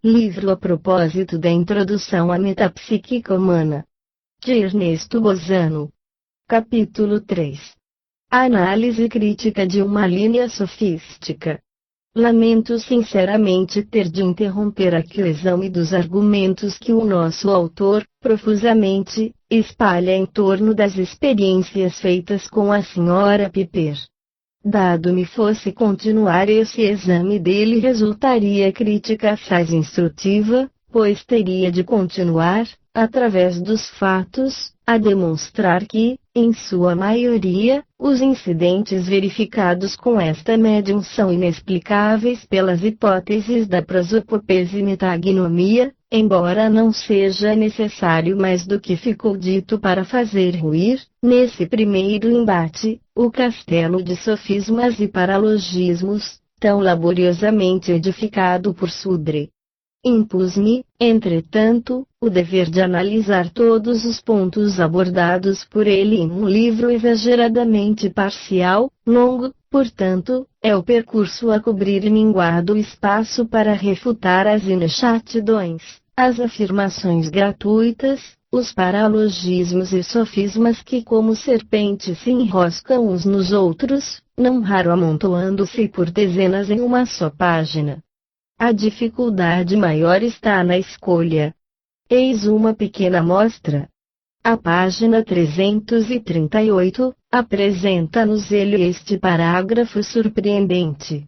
Livro a propósito da Introdução à Metapsíquica Humana, de Ernesto Bozano. Capítulo 3. A análise crítica de uma linha sofística. Lamento sinceramente ter de interromper aqui o exame dos argumentos que o nosso autor, profusamente, espalha em torno das experiências feitas com a Sra. Piper. Dado me fosse continuar esse exame dele resultaria crítica assaz instrutiva, pois teria de continuar, através dos fatos, a demonstrar que, em sua maioria, os incidentes verificados com esta médium são inexplicáveis pelas hipóteses da prosopopese e metagnomia, embora não seja necessário mais do que ficou dito para fazer ruir, nesse primeiro embate, o castelo de sofismas e paralogismos, tão laboriosamente edificado por Sudre. Impus-me, entretanto, o dever de analisar todos os pontos abordados por ele em um livro exageradamente parcial, longo, portanto, é o percurso a cobrir e minguado espaço para refutar as inexatidões, as afirmações gratuitas, os paralogismos e sofismas que como serpentes se enroscam uns nos outros, não raro amontoando-se por dezenas em uma só página. A dificuldade maior está na escolha. Eis uma pequena amostra. A página 338 apresenta-nos ele este parágrafo surpreendente.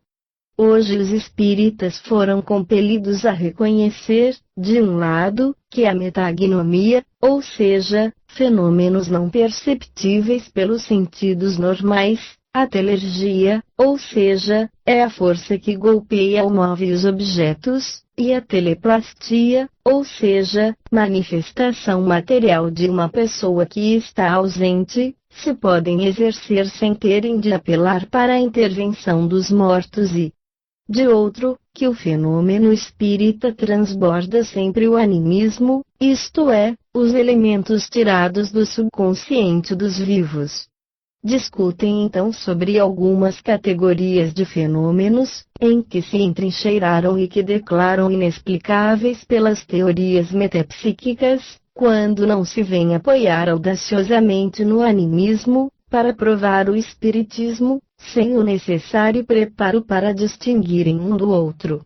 Hoje os espíritas foram compelidos a reconhecer, de um lado, que a metagnomia, ou seja, fenômenos não perceptíveis pelos sentidos normais, a telergia, ou seja, é a força que golpeia ou move os objetos, e a teleplastia, ou seja, manifestação material de uma pessoa que está ausente, se podem exercer sem terem de apelar para a intervenção dos mortos e, de outro, que o fenômeno espírita transborda sempre o animismo, isto é, os elementos tirados do subconsciente dos vivos. Discutem então sobre algumas categorias de fenômenos, em que se entrincheiraram e que declaram inexplicáveis pelas teorias metapsíquicas, quando não se vem apoiar audaciosamente no animismo, para provar o espiritismo, sem o necessário preparo para distinguirem um do outro.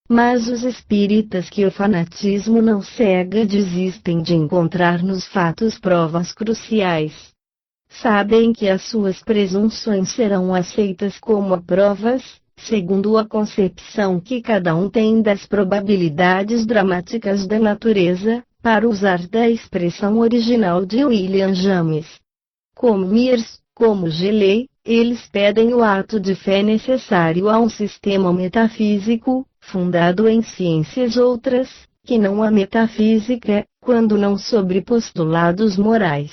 Mas os espíritas que o fanatismo não cega desistem de encontrar nos fatos provas cruciais. Sabem que as suas presunções serão aceitas como provas, segundo a concepção que cada um tem das probabilidades dramáticas da natureza, para usar da expressão original de William James. Como Mears, como Geley, eles pedem o ato de fé necessário a um sistema metafísico, fundado em ciências outras, que não a metafísica, quando não sobre postulados morais.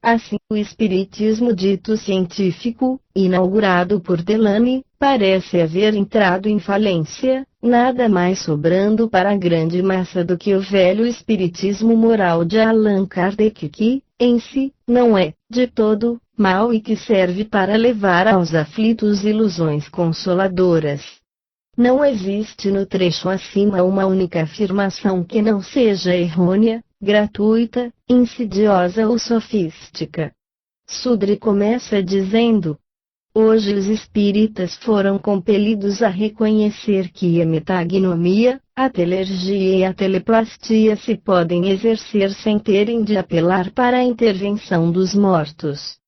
Assim, o espiritismo dito científico, inaugurado por Delany, parece haver entrado em falência, nada mais sobrando para a grande massa do que o velho espiritismo moral de Allan Kardec que, em si, não é, de todo, mau e que serve para levar aos aflitos ilusões consoladoras. Não existe no trecho acima uma única afirmação que não seja errônea, gratuita, insidiosa ou sofística. Sudre começa dizendo: hoje os espíritas foram compelidos a reconhecer que a metagnomia, a telergia e a teleplastia se podem exercer sem terem de apelar para a intervenção dos mortos.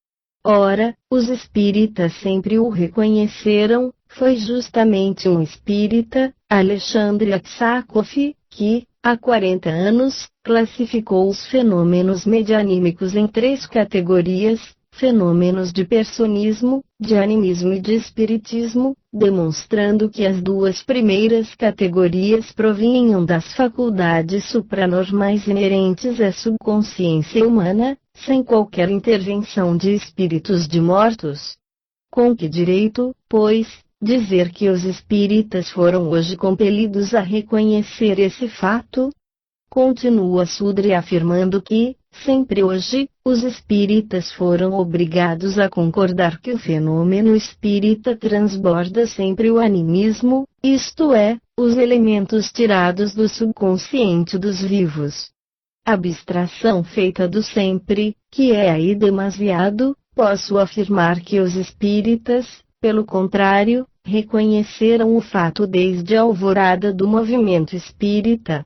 Ora, os espíritas sempre o reconheceram. Foi justamente um espírita, Alexandre Aksakoff, que, há 40 anos, classificou os fenômenos medianímicos em 3 categorias: fenômenos de personismo, de animismo e de espiritismo, demonstrando que as 2 primeiras categorias provinham das faculdades supranormais inerentes à subconsciência humana, sem qualquer intervenção de espíritos de mortos. Com que direito, pois, dizer que os espíritas foram hoje compelidos a reconhecer esse fato? Continua Sudre afirmando que, Sempre hoje, os espíritas foram obrigados a concordar que o fenômeno espírita transborda sempre o animismo, isto é, os elementos tirados do subconsciente dos vivos. Abstração feita do sempre, que é aí demasiado, posso afirmar que os espíritas, pelo contrário, reconheceram o fato desde a alvorada do movimento espírita.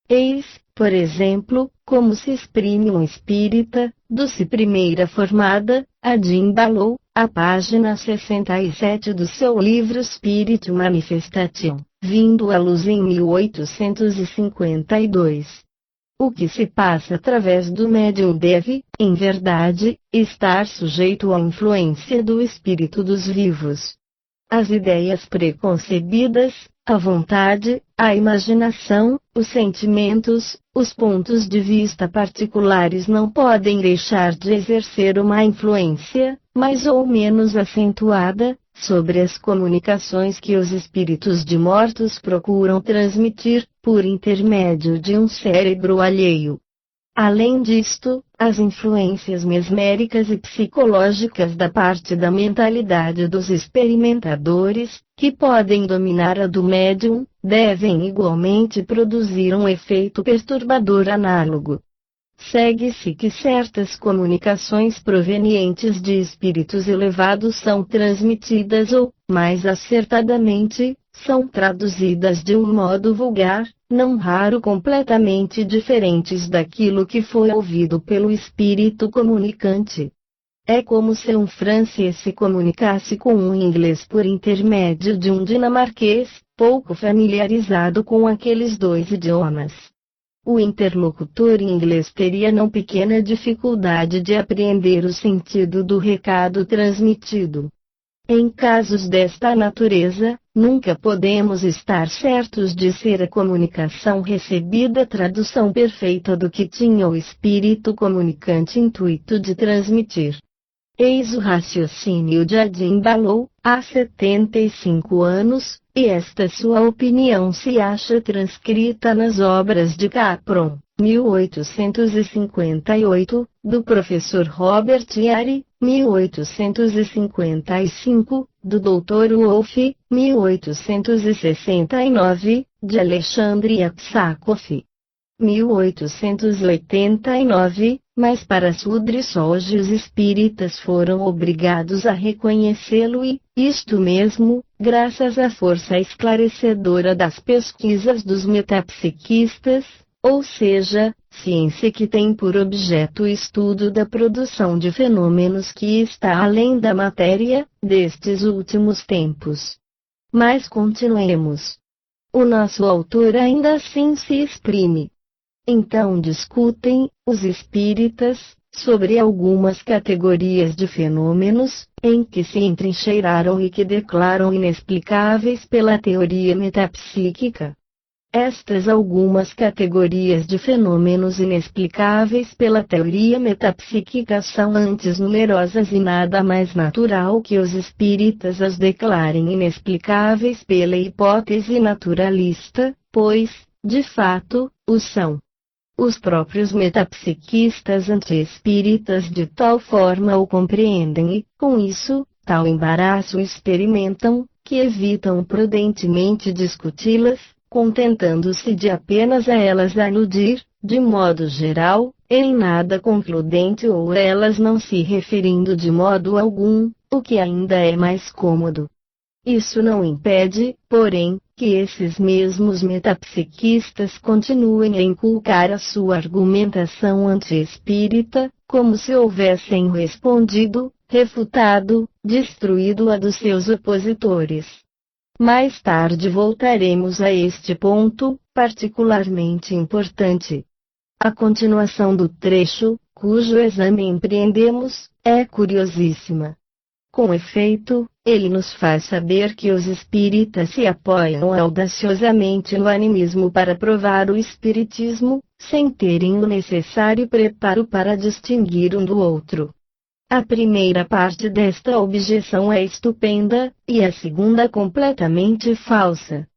Eis, por exemplo, como se exprime um espírita, do Se Primeira Formada, Adin Ballou, a página 67 do seu livro Spirit Manifestation, vindo à luz em 1852. O que se passa através do médium deve, em verdade, estar sujeito à influência do espírito dos vivos. As ideias preconcebidas, a vontade, a imaginação, os sentimentos, os pontos de vista particulares não podem deixar de exercer uma influência, mais ou menos acentuada, sobre as comunicações que os espíritos de mortos procuram transmitir, por intermédio de um cérebro alheio. Além disto, as influências mesméricas e psicológicas da parte da mentalidade dos experimentadores, que podem dominar a do médium, devem igualmente produzir um efeito perturbador análogo. Segue-se que certas comunicações provenientes de espíritos elevados são transmitidas ou, mais acertadamente, são traduzidas de um modo vulgar, não raro completamente diferentes daquilo que foi ouvido pelo espírito comunicante. É como se um francês se comunicasse com um inglês por intermédio de um dinamarquês, pouco familiarizado com aqueles dois idiomas. O interlocutor inglês teria não pequena dificuldade de apreender o sentido do recado transmitido. Em casos desta natureza, nunca podemos estar certos de ser a comunicação recebida a tradução perfeita do que tinha o espírito comunicante intuito de transmitir. Eis o raciocínio de Adin Ballou, há 75 anos, e esta sua opinião se acha transcrita nas obras de Capron, 1858, do professor Robert Airy, 1855, do Dr. Wolff, 1869, de Alexandre Aksakoff, 1889, mas para Sudris hoje os espíritas foram obrigados a reconhecê-lo e, isto mesmo, graças à força esclarecedora das pesquisas dos metapsiquistas, ou seja, ciência que tem por objeto o estudo da produção de fenômenos que está além da matéria, destes últimos tempos. Mas continuemos. O nosso autor ainda assim se exprime. Então discutem, os espíritas, sobre algumas categorias de fenômenos, em que se entrincheiraram e que declaram inexplicáveis pela teoria metapsíquica. Estas algumas categorias de fenômenos inexplicáveis pela teoria metapsíquica são antes numerosas e nada mais natural que os espíritas as declarem inexplicáveis pela hipótese naturalista, pois, de fato, o são. Os próprios metapsiquistas anti-espíritas de tal forma o compreendem e, com isso, tal embaraço experimentam, que evitam prudentemente discuti-las, contentando-se de apenas a elas aludir, de modo geral, em nada concludente ou a elas não se referindo de modo algum, o que ainda é mais cômodo. Isso não impede, porém, que esses mesmos metapsiquistas continuem a inculcar a sua argumentação anti-espírita, como se houvessem respondido, refutado, destruído a dos seus opositores. Mais tarde voltaremos a este ponto, particularmente importante. A continuação do trecho, cujo exame empreendemos, é curiosíssima. Com efeito, ele nos faz saber que os espíritas se apoiam audaciosamente no animismo para provar o espiritismo, sem terem o necessário preparo para distinguir um do outro. A primeira parte desta objeção é estupenda, e a segunda completamente falsa.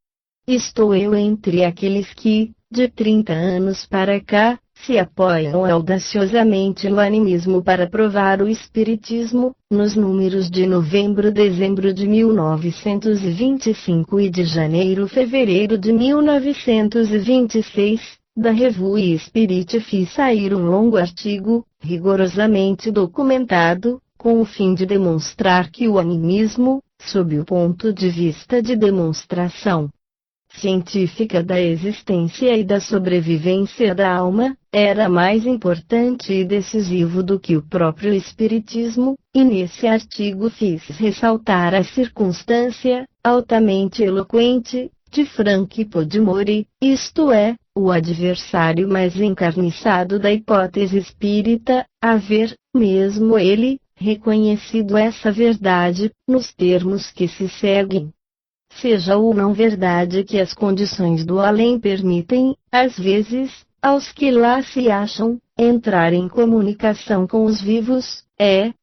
Estou eu entre aqueles que, de 30 anos para cá, se apoiam audaciosamente no animismo para provar o espiritismo, nos números de novembro-dezembro de 1925 e de janeiro-fevereiro de 1926, da Revue Spirit fiz sair um longo artigo, rigorosamente documentado, com o fim de demonstrar que o animismo, sob o ponto de vista de demonstração científica da existência e da sobrevivência da alma, era mais importante e decisivo do que o próprio espiritismo, e nesse artigo fiz ressaltar a circunstância, altamente eloquente, de Frank Podmore, isto é, o adversário mais encarniçado da hipótese espírita, haver, mesmo ele, reconhecido essa verdade, nos termos que se seguem. Seja ou não verdade que as condições do além permitem, às vezes, aos que lá se acham, entrar em comunicação com os vivos,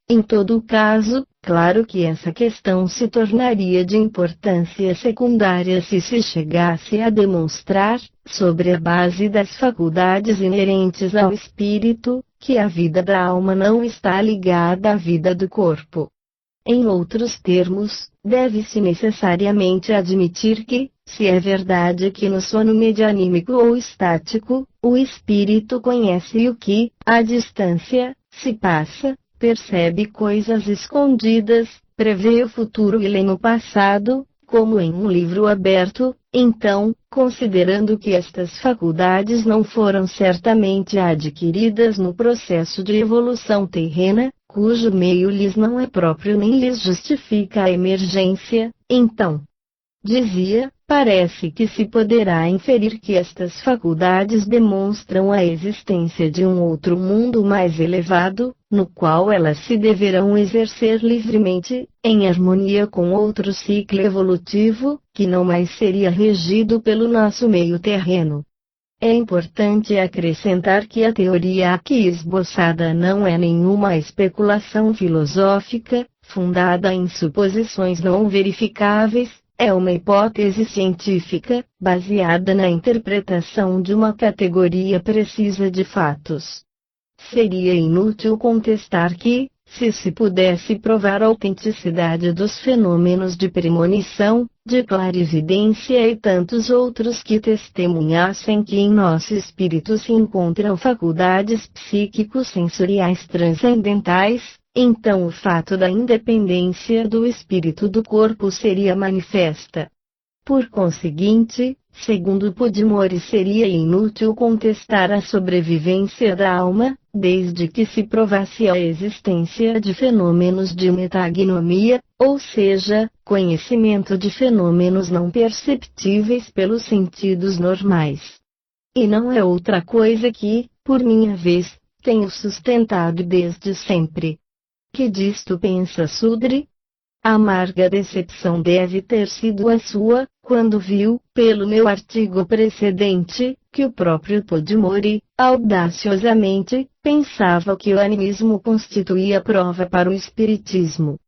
em todo caso, claro que essa questão se tornaria de importância secundária se chegasse a demonstrar, sobre a base das faculdades inerentes ao espírito, que a vida da alma não está ligada à vida do corpo. Em outros termos, deve-se necessariamente admitir que, se é verdade que no sono medianímico ou estático, o espírito conhece o que, à distância, se passa, percebe coisas escondidas, prevê o futuro e lê no passado, como em um livro aberto, então, considerando que estas faculdades não foram certamente adquiridas no processo de evolução terrena, cujo meio lhes não é próprio nem lhes justifica a emergência, então, dizia, parece que se poderá inferir que estas faculdades demonstram a existência de um outro mundo mais elevado, no qual elas se deverão exercer livremente, em harmonia com outro ciclo evolutivo, que não mais seria regido pelo nosso meio terreno. É importante acrescentar que a teoria aqui esboçada não é nenhuma especulação filosófica, fundada em suposições não verificáveis, é uma hipótese científica, baseada na interpretação de uma categoria precisa de fatos. Seria inútil contestar que, se pudesse provar a autenticidade dos fenômenos de premonição, de clarividência e tantos outros que testemunhassem que em nosso espírito se encontram faculdades psíquico-sensoriais transcendentais, então o fato da independência do espírito do corpo seria manifesta. Por conseguinte, segundo Podmore, seria inútil contestar a sobrevivência da alma, desde que se provasse a existência de fenômenos de metagnomia, ou seja, conhecimento de fenômenos não perceptíveis pelos sentidos normais. E não é outra coisa que, por minha vez, tenho sustentado desde sempre. Que disto pensa Sudre? A amarga decepção deve ter sido a sua, quando viu, pelo meu artigo precedente, que o próprio Podmore, audaciosamente, pensava que o animismo constituía prova para o espiritismo.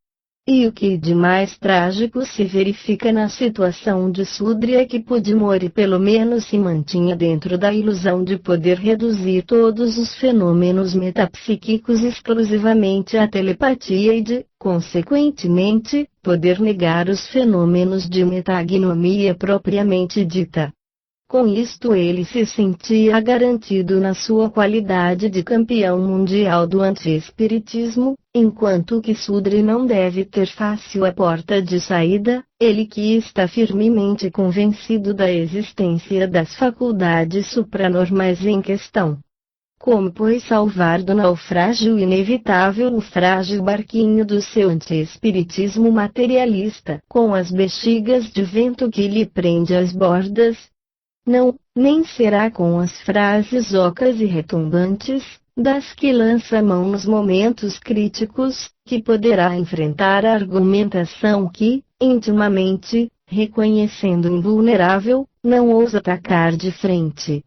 E o que de mais trágico se verifica na situação de Sudre é que Podmore pelo menos se mantinha dentro da ilusão de poder reduzir todos os fenômenos metapsíquicos exclusivamente à telepatia e de, consequentemente, poder negar os fenômenos de metagnomia propriamente dita. Com isto ele se sentia garantido na sua qualidade de campeão mundial do anti-espiritismo, enquanto que Sudre não deve ter fácil a porta de saída, ele que está firmemente convencido da existência das faculdades supranormais em questão. Como pois salvar do naufrágio inevitável o frágil barquinho do seu anti-espiritismo materialista com as bexigas de vento que lhe prende às bordas? Não, nem será com as frases ocas e retumbantes, das que lança mão nos momentos críticos, que poderá enfrentar a argumentação que, intimamente, reconhecendo invulnerável, não ousa atacar de frente.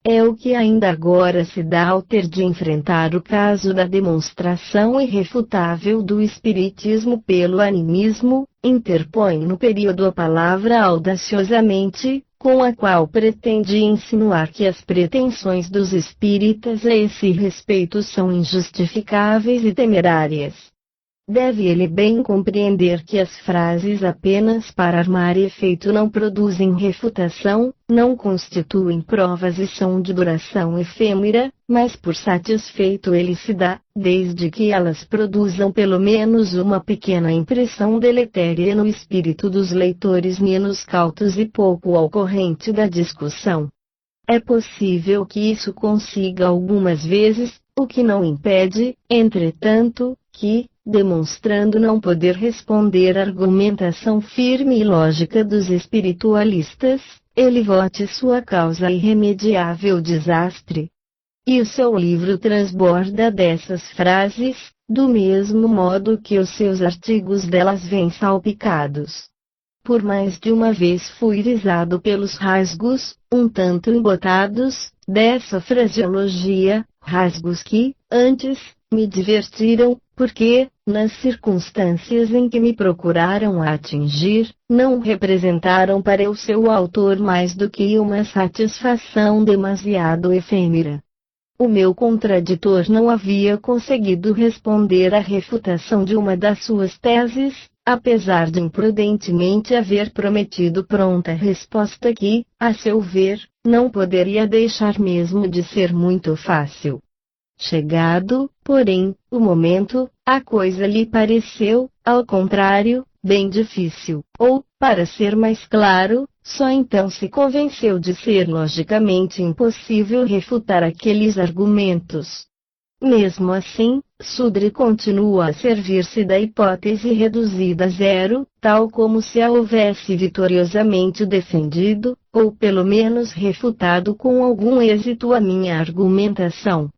É o que ainda agora se dá ao ter de enfrentar o caso da demonstração irrefutável do espiritismo pelo animismo, interpõe no período a palavra audaciosamente, com a qual pretende insinuar que as pretensões dos espíritas a esse respeito são injustificáveis e temerárias. Deve ele bem compreender que as frases apenas para armar efeito não produzem refutação, não constituem provas e são de duração efêmera, mas por satisfeito ele se dá, desde que elas produzam pelo menos uma pequena impressão deletéria no espírito dos leitores menos cautos e pouco ao corrente da discussão. É possível que isso consiga algumas vezes, o que não impede, entretanto, que, demonstrando não poder responder à argumentação firme e lógica dos espiritualistas, ele vote sua causa irremediável desastre. E o seu livro transborda dessas frases, do mesmo modo que os seus artigos delas vêm salpicados. Por mais de uma vez fui risado pelos rasgos, um tanto embotados, dessa fraseologia, rasgos que, antes, me divertiram, porque, nas circunstâncias em que me procuraram atingir, não representaram para o seu autor mais do que uma satisfação demasiado efêmera. O meu contraditor não havia conseguido responder à refutação de uma das suas teses, apesar de imprudentemente haver prometido pronta resposta que, a seu ver, não poderia deixar mesmo de ser muito fácil. Chegado, porém, o momento, a coisa lhe pareceu, ao contrário, bem difícil, ou, para ser mais claro, só então se convenceu de ser logicamente impossível refutar aqueles argumentos. Mesmo assim, Sudre continua a servir-se da hipótese reduzida a zero, tal como se a houvesse vitoriosamente defendido, ou pelo menos refutado com algum êxito a minha argumentação.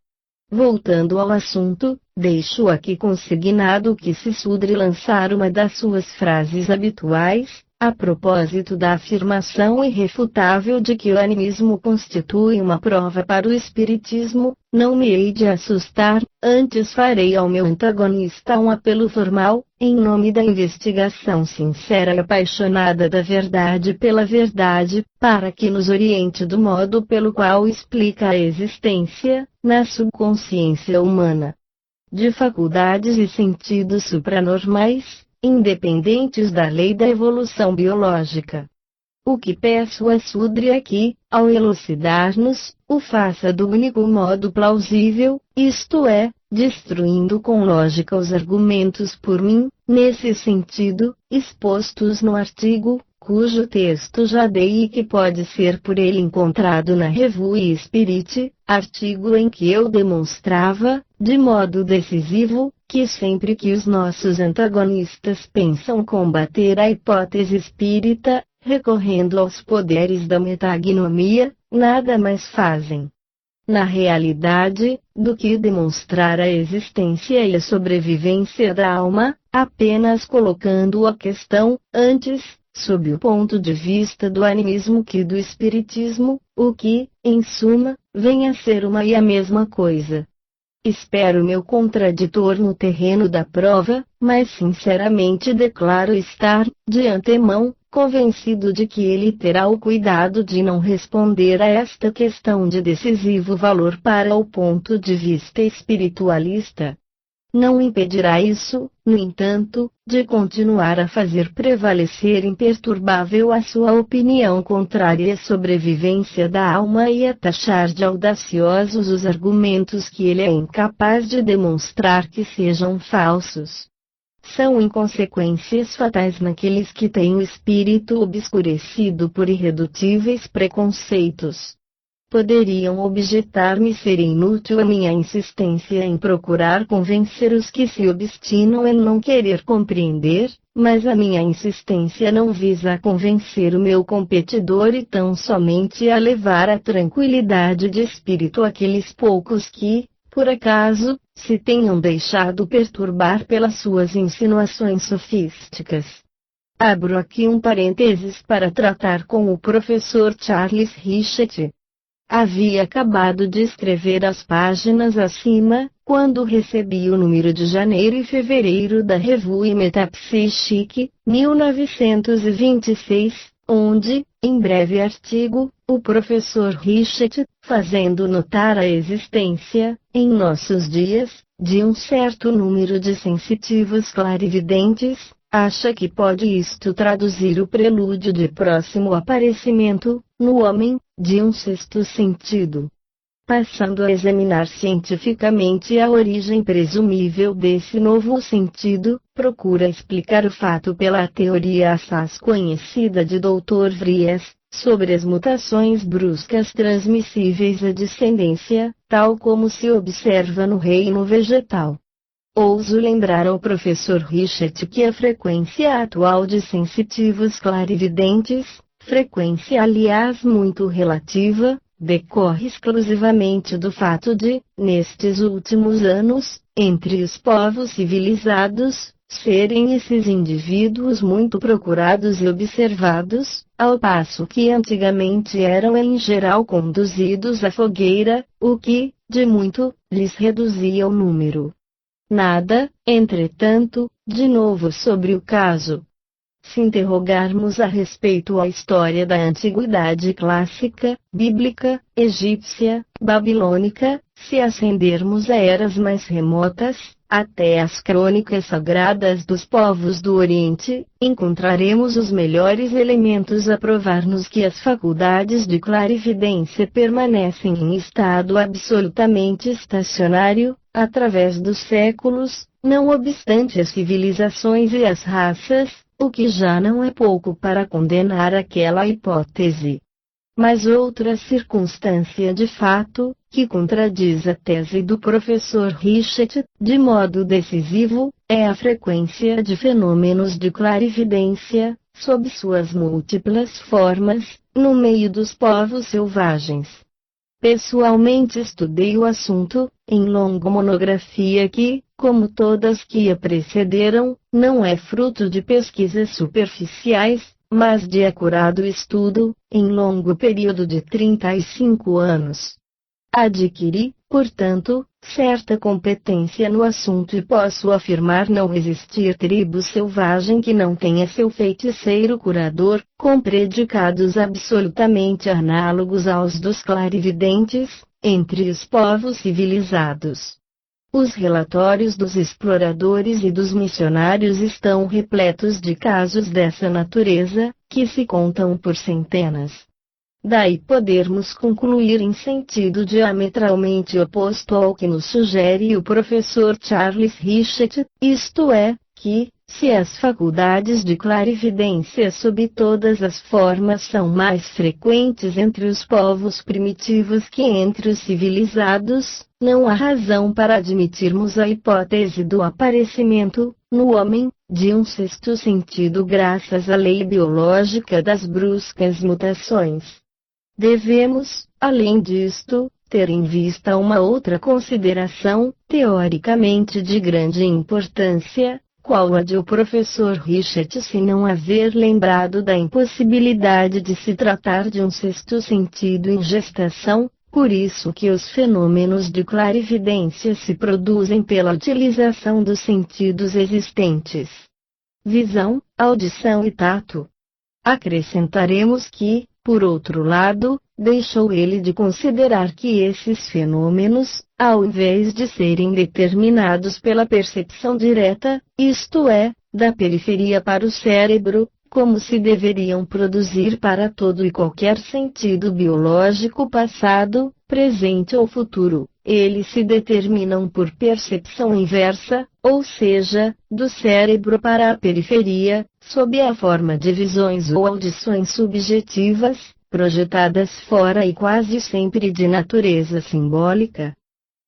Voltando ao assunto, deixo aqui consignado que se Sudre lançar uma das suas frases habituais, a propósito da afirmação irrefutável de que o animismo constitui uma prova para o espiritismo, não me hei de assustar, antes farei ao meu antagonista um apelo formal, em nome da investigação sincera e apaixonada da verdade pela verdade, para que nos oriente do modo pelo qual explica a existência, na subconsciência humana, de faculdades e sentidos supranormais, independentes da lei da evolução biológica. O que peço a Sudre aqui, ao elucidar-nos, o faça do único modo plausível, isto é, destruindo com lógica os argumentos por mim, nesse sentido, expostos no artigo, cujo texto já dei e que pode ser por ele encontrado na Revue Spirit, artigo em que eu demonstrava, de modo decisivo, que sempre que os nossos antagonistas pensam combater a hipótese espírita, recorrendo aos poderes da metagnomia, nada mais fazem, na realidade, do que demonstrar a existência e a sobrevivência da alma, apenas colocando a questão, antes, sob o ponto de vista do animismo que do espiritismo, o que, em suma, vem a ser uma e a mesma coisa. Espero meu contraditor no terreno da prova, mas sinceramente declaro estar, de antemão, convencido de que ele terá o cuidado de não responder a esta questão de decisivo valor para o ponto de vista espiritualista. Não impedirá isso, no entanto, de continuar a fazer prevalecer imperturbável a sua opinião contrária à sobrevivência da alma e a taxar de audaciosos os argumentos que ele é incapaz de demonstrar que sejam falsos. São inconsequências fatais naqueles que têm o espírito obscurecido por irredutíveis preconceitos. Poderiam objetar-me ser inútil a minha insistência em procurar convencer os que se obstinam em não querer compreender, mas a minha insistência não visa convencer o meu competidor e tão somente a levar à tranquilidade de espírito aqueles poucos que, por acaso, se tenham deixado perturbar pelas suas insinuações sofísticas. Abro aqui um parênteses para tratar com o professor Charles Richet. Havia acabado de escrever as páginas acima, quando recebi o número de janeiro e fevereiro da Revue Metapsychique, 1926, onde, Em breve artigo, o professor Richet, fazendo notar a existência, em nossos dias, de um certo número de sensitivos clarividentes, acha que pode isto traduzir o prelúdio de próximo aparecimento, no homem, de um sexto sentido. Passando a examinar cientificamente a origem presumível desse novo sentido, procura explicar o fato pela teoria assaz conhecida de Dr. Vries, sobre as mutações bruscas transmissíveis à descendência, tal como se observa no reino vegetal. Ouso lembrar ao professor Richet que a frequência atual de sensitivos clarividentes, frequência aliás muito relativa, decorre exclusivamente do fato de, nestes últimos anos, entre os povos civilizados, serem esses indivíduos muito procurados e observados, ao passo que antigamente eram em geral conduzidos à fogueira, o que, de muito, lhes reduzia o número. Nada, entretanto, de novo sobre o caso. Se interrogarmos a respeito à história da antiguidade clássica, bíblica, egípcia, babilônica, se ascendermos a eras mais remotas, até as crônicas sagradas dos povos do Oriente, encontraremos os melhores elementos a provar-nos que as faculdades de clarividência permanecem em estado absolutamente estacionário, através dos séculos, não obstante as civilizações e as raças, o que já não é pouco para condenar aquela hipótese. Mas outra circunstância de fato, que contradiz a tese do professor Richet, de modo decisivo, é a frequência de fenômenos de clarividência, sob suas múltiplas formas, no meio dos povos selvagens. Pessoalmente estudei o assunto, em longa monografia que, como todas que a precederam, não é fruto de pesquisas superficiais, mas de acurado estudo, em longo período de 35 anos. Adquiri, portanto, certa competência no assunto e posso afirmar não existir tribo selvagem que não tenha seu feiticeiro curador, com predicados absolutamente análogos aos dos clarividentes, entre os povos civilizados. Os relatórios dos exploradores e dos missionários estão repletos de casos dessa natureza, que se contam por centenas. Daí podermos concluir em sentido diametralmente oposto ao que nos sugere o professor Charles Richet, isto é, que, se as faculdades de clarividência sob todas as formas são mais frequentes entre os povos primitivos que entre os civilizados, não há razão para admitirmos a hipótese do aparecimento, no homem, de um sexto sentido graças à lei biológica das bruscas mutações. Devemos, além disto, ter em vista uma outra consideração, teoricamente de grande importância, qual a de o professor Richet se não haver lembrado da impossibilidade de se tratar de um sexto sentido em gestação, por isso que os fenômenos de clarividência se produzem pela utilização dos sentidos existentes: visão, audição e tato. Acrescentaremos que, por outro lado, deixou ele de considerar que esses fenômenos, ao invés de serem determinados pela percepção direta, isto é, da periferia para o cérebro, como se deveriam produzir para todo e qualquer sentido biológico passado, presente ou futuro, eles se determinam por percepção inversa, ou seja, do cérebro para a periferia, sob a forma de visões ou audições subjetivas, projetadas fora e quase sempre de natureza simbólica,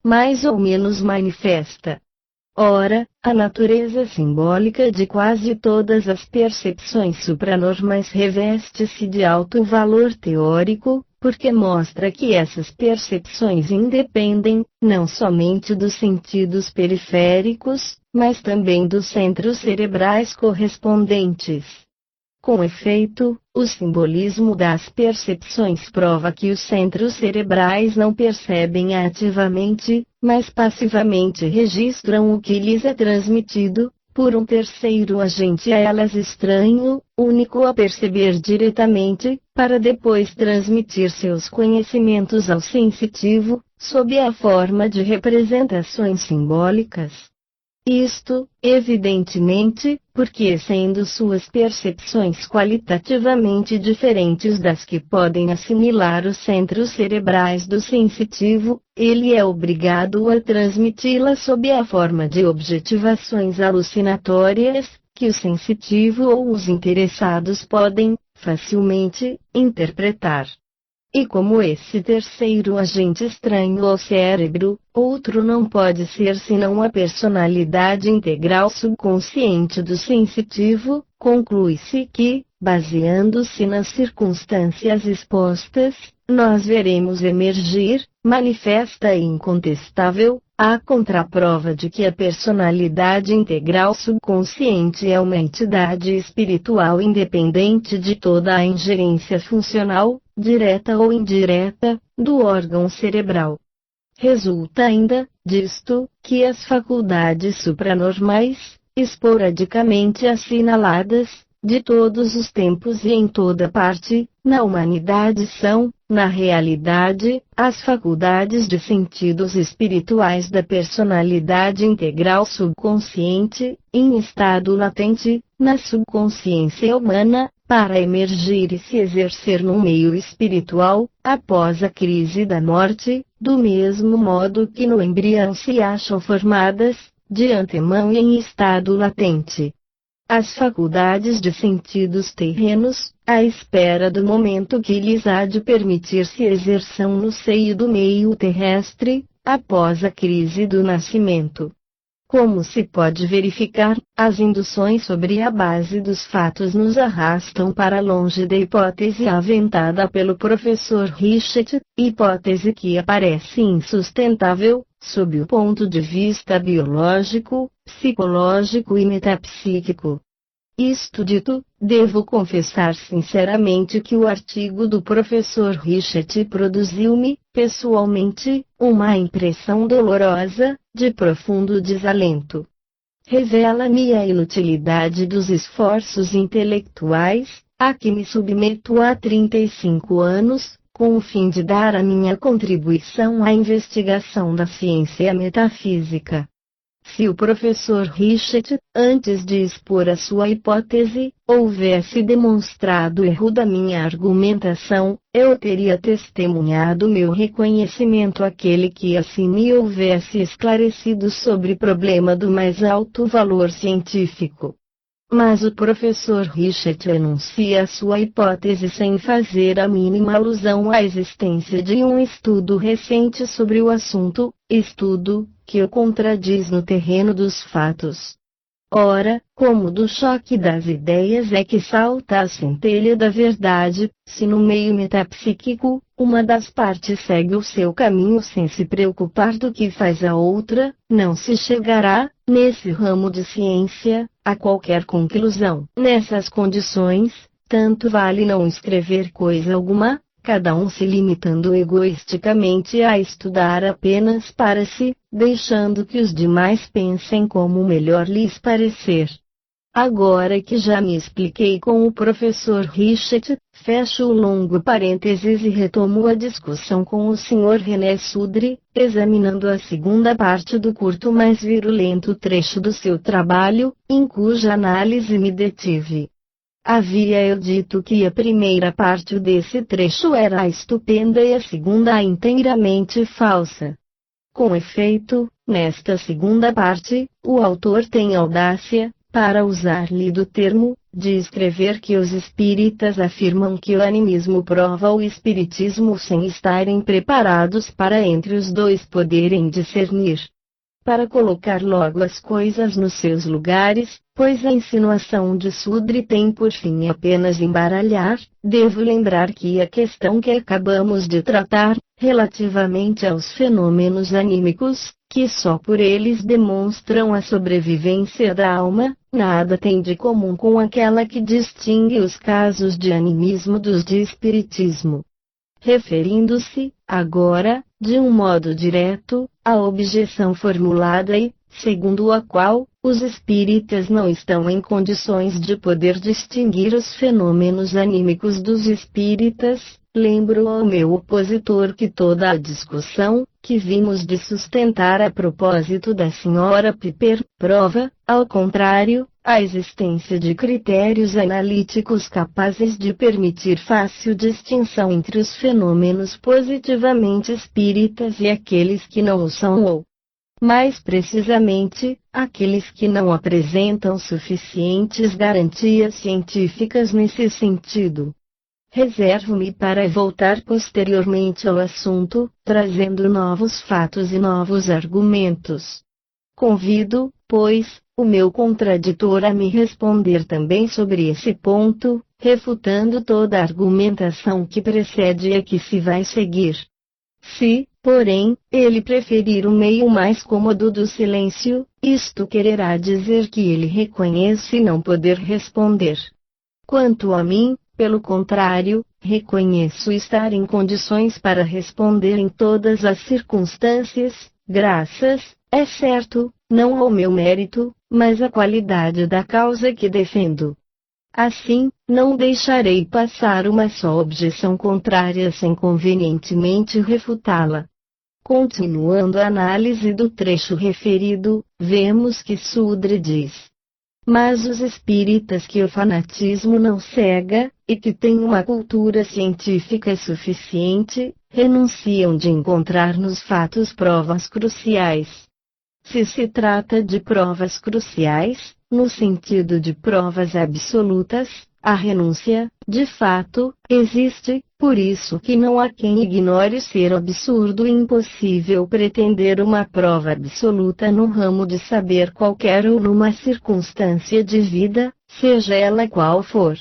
mais ou menos manifesta. Ora, a natureza simbólica de quase todas as percepções supranormais reveste-se de alto valor teórico, porque mostra que essas percepções independem, não somente dos sentidos periféricos, mas também dos centros cerebrais correspondentes. Com efeito, o simbolismo das percepções prova que os centros cerebrais não percebem ativamente, mas passivamente registram o que lhes é transmitido, por um terceiro agente a elas estranho, único a perceber diretamente, para depois transmitir seus conhecimentos ao sensitivo, sob a forma de representações simbólicas. Isto, evidentemente, porque sendo suas percepções qualitativamente diferentes das que podem assimilar os centros cerebrais do sensitivo, ele é obrigado a transmiti-las sob a forma de objetivações alucinatórias, que o sensitivo ou os interessados podem, facilmente, interpretar. E como esse terceiro agente estranho ao cérebro, outro não pode ser senão a personalidade integral subconsciente do sensitivo, conclui-se que, baseando-se nas circunstâncias expostas, nós veremos emergir, manifesta e incontestável, a contraprova de que a personalidade integral subconsciente é uma entidade espiritual independente de toda a ingerência funcional, direta ou indireta, do órgão cerebral. Resulta ainda, disto, que as faculdades supranormais, esporadicamente assinaladas, de todos os tempos e em toda parte, na humanidade são, na realidade, as faculdades de sentidos espirituais da personalidade integral subconsciente, em estado latente, na subconsciência humana, para emergir e se exercer no meio espiritual, após a crise da morte, do mesmo modo que no embrião se acham formadas, de antemão e em estado latente. As faculdades de sentidos terrenos, à espera do momento que lhes há de permitir se exerçam no seio do meio terrestre, após a crise do nascimento. Como se pode verificar, as induções sobre a base dos fatos nos arrastam para longe da hipótese aventada pelo professor Richet, hipótese que aparece insustentável, sob o ponto de vista biológico, psicológico e metapsíquico. Isto dito, devo confessar sinceramente que o artigo do professor Richet produziu-me, pessoalmente, uma impressão dolorosa, de profundo desalento. Revela-me a inutilidade dos esforços intelectuais, a que me submeto há 35 anos, com o fim de dar a minha contribuição à investigação da ciência metafísica. Se o professor Richet, antes de expor a sua hipótese, houvesse demonstrado o erro da minha argumentação, eu teria testemunhado meu reconhecimento àquele que assim me houvesse esclarecido sobre problema do mais alto valor científico. Mas o professor Richet enuncia sua hipótese sem fazer a mínima alusão à existência de um estudo recente sobre o assunto, estudo que o contradiz no terreno dos fatos. Ora, como do choque das ideias é que salta a centelha da verdade, se no meio metapsíquico, uma das partes segue o seu caminho sem se preocupar do que faz a outra, não se chegará, nesse ramo de ciência, a qualquer conclusão. Nessas condições, tanto vale não escrever coisa alguma, cada um se limitando egoisticamente a estudar apenas para si, deixando que os demais pensem como melhor lhes parecer. Agora que já me expliquei com o professor Richet, fecho o longo parênteses e retomo a discussão com o Sr. René Sudre, examinando a segunda parte do curto mas virulento trecho do seu trabalho, em cuja análise me detive. Havia eu dito que a primeira parte desse trecho era a estupenda e a segunda a inteiramente falsa. Com efeito, nesta segunda parte, o autor tem audácia, para usar-lhe do termo, de escrever que os espíritas afirmam que o animismo prova o espiritismo sem estarem preparados para entre os dois poderem discernir. Para colocar logo as coisas nos seus lugares, pois a insinuação de Sudre tem por fim apenas embaralhar, devo lembrar que a questão que acabamos de tratar, relativamente aos fenômenos anímicos, que só por eles demonstram a sobrevivência da alma, nada tem de comum com aquela que distingue os casos de animismo dos de espiritismo. Referindo-se, agora, de um modo direto, à objeção formulada e, segundo a qual os espíritas não estão em condições de poder distinguir os fenômenos anímicos dos espíritas. Lembro ao meu opositor que toda a discussão que vimos de sustentar a propósito da Sra. Piper prova, ao contrário, a existência de critérios analíticos capazes de permitir fácil distinção entre os fenômenos positivamente espíritas e aqueles que não o são ou, mais precisamente, aqueles que não apresentam suficientes garantias científicas nesse sentido. Reservo-me para voltar posteriormente ao assunto, trazendo novos fatos e novos argumentos. Convido, pois, o meu contraditor a me responder também sobre esse ponto, refutando toda a argumentação que precede a que se vai seguir. Se, porém, ele preferir o meio mais cômodo do silêncio, isto quererá dizer que ele reconhece não poder responder. Quanto a mim, pelo contrário, reconheço estar em condições para responder em todas as circunstâncias, graças, é certo, não ao meu mérito, mas à qualidade da causa que defendo. Assim, não deixarei passar uma só objeção contrária sem convenientemente refutá-la. Continuando a análise do trecho referido, vemos que Sudre diz: mas os espíritas que o fanatismo não cega, e que têm uma cultura científica suficiente, renunciam de encontrar nos fatos provas cruciais. Se se trata de provas cruciais, no sentido de provas absolutas, a renúncia, de fato, existe, por isso que não há quem ignore ser absurdo e impossível pretender uma prova absoluta num ramo de saber qualquer ou numa circunstância de vida, seja ela qual for.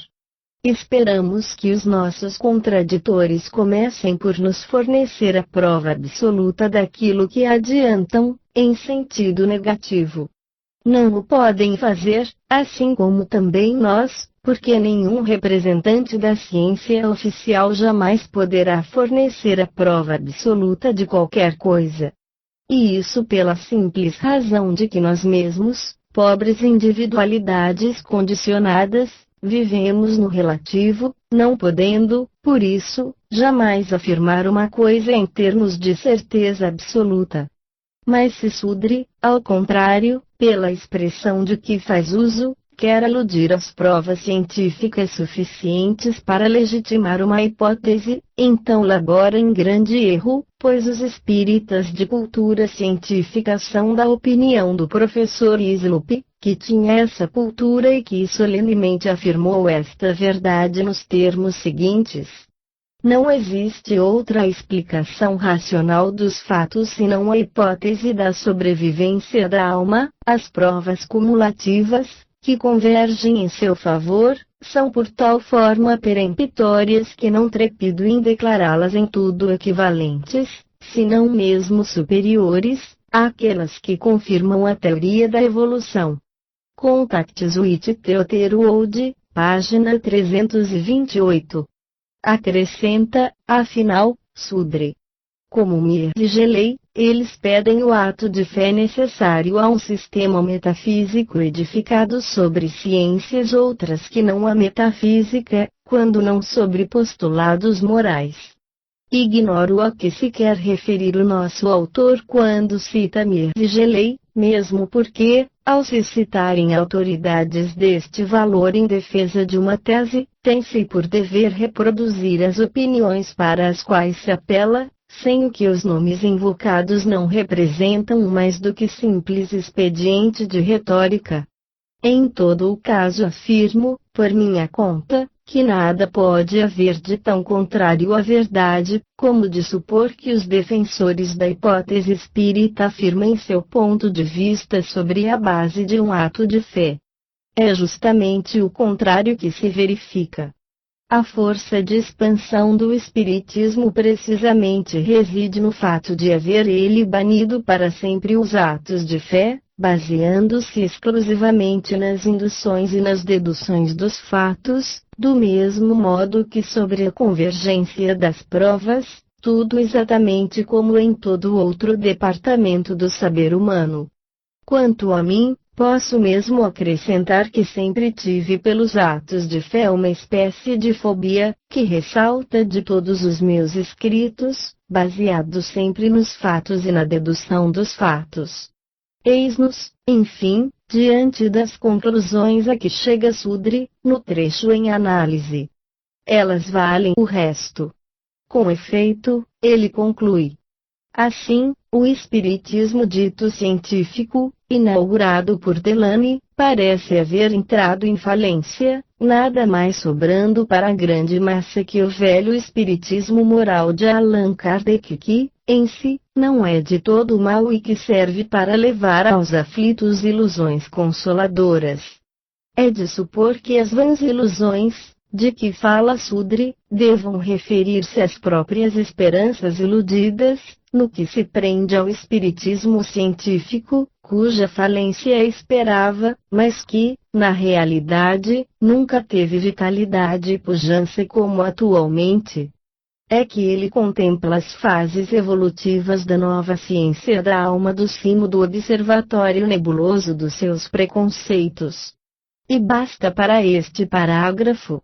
Esperamos que os nossos contraditores comecem por nos fornecer a prova absoluta daquilo que adiantam, em sentido negativo. Não o podem fazer, assim como também nós, porque nenhum representante da ciência oficial jamais poderá fornecer a prova absoluta de qualquer coisa. E isso pela simples razão de que nós mesmos, pobres individualidades condicionadas, vivemos no relativo, não podendo, por isso, jamais afirmar uma coisa em termos de certeza absoluta. Mas se Sudre, ao contrário, pela expressão de que faz uso, quer aludir às provas científicas suficientes para legitimar uma hipótese, então labora em grande erro, pois os espíritas de cultura científica são da opinião do professor Slope, que tinha essa cultura e que solenemente afirmou esta verdade nos termos seguintes: não existe outra explicação racional dos fatos senão a hipótese da sobrevivência da alma. As provas cumulativas, que convergem em seu favor, são por tal forma peremptórias que não trepido em declará-las em tudo equivalentes, se não mesmo superiores, àquelas que confirmam a teoria da evolução. Contactes with Theotero Old, página 328. Acrescenta, afinal, Sudre. Como Mir e Gelei, eles pedem o ato de fé necessário a um sistema metafísico edificado sobre ciências outras que não a metafísica, quando não sobre postulados morais. Ignoro a que se quer referir o nosso autor quando cita Mir e Gelei, mesmo porque, ao se citarem autoridades deste valor em defesa de uma tese, tem-se por dever reproduzir as opiniões para as quais se apela, sem o que os nomes invocados não representam mais do que simples expediente de retórica. Em todo o caso afirmo, por minha conta, que nada pode haver de tão contrário à verdade, como de supor que os defensores da hipótese espírita afirmem seu ponto de vista sobre a base de um ato de fé. É justamente o contrário que se verifica. A força de expansão do espiritismo precisamente reside no fato de haver ele banido para sempre os atos de fé, baseando-se exclusivamente nas induções e nas deduções dos fatos, do mesmo modo que sobre a convergência das provas, tudo exatamente como em todo outro departamento do saber humano. Quanto a mim, posso mesmo acrescentar que sempre tive pelos atos de fé uma espécie de fobia, que ressalta de todos os meus escritos, baseado sempre nos fatos e na dedução dos fatos. Eis-nos, enfim, diante das conclusões a que chega Sudri, no trecho em análise. Elas valem o resto. Com efeito, ele conclui. Assim, o espiritismo dito científico, inaugurado por Delany, parece haver entrado em falência, nada mais sobrando para a grande massa que o velho espiritismo moral de Allan Kardec que, em si, não é de todo mau e que serve para levar aos aflitos ilusões consoladoras. É de supor que as vãs ilusões, de que fala Sudri, devam referir-se às próprias esperanças iludidas, no que se prende ao espiritismo científico, cuja falência esperava, mas que, na realidade, nunca teve vitalidade e pujança como atualmente. É que ele contempla as fases evolutivas da nova ciência da alma do cimo do observatório nebuloso dos seus preconceitos. E basta para este parágrafo,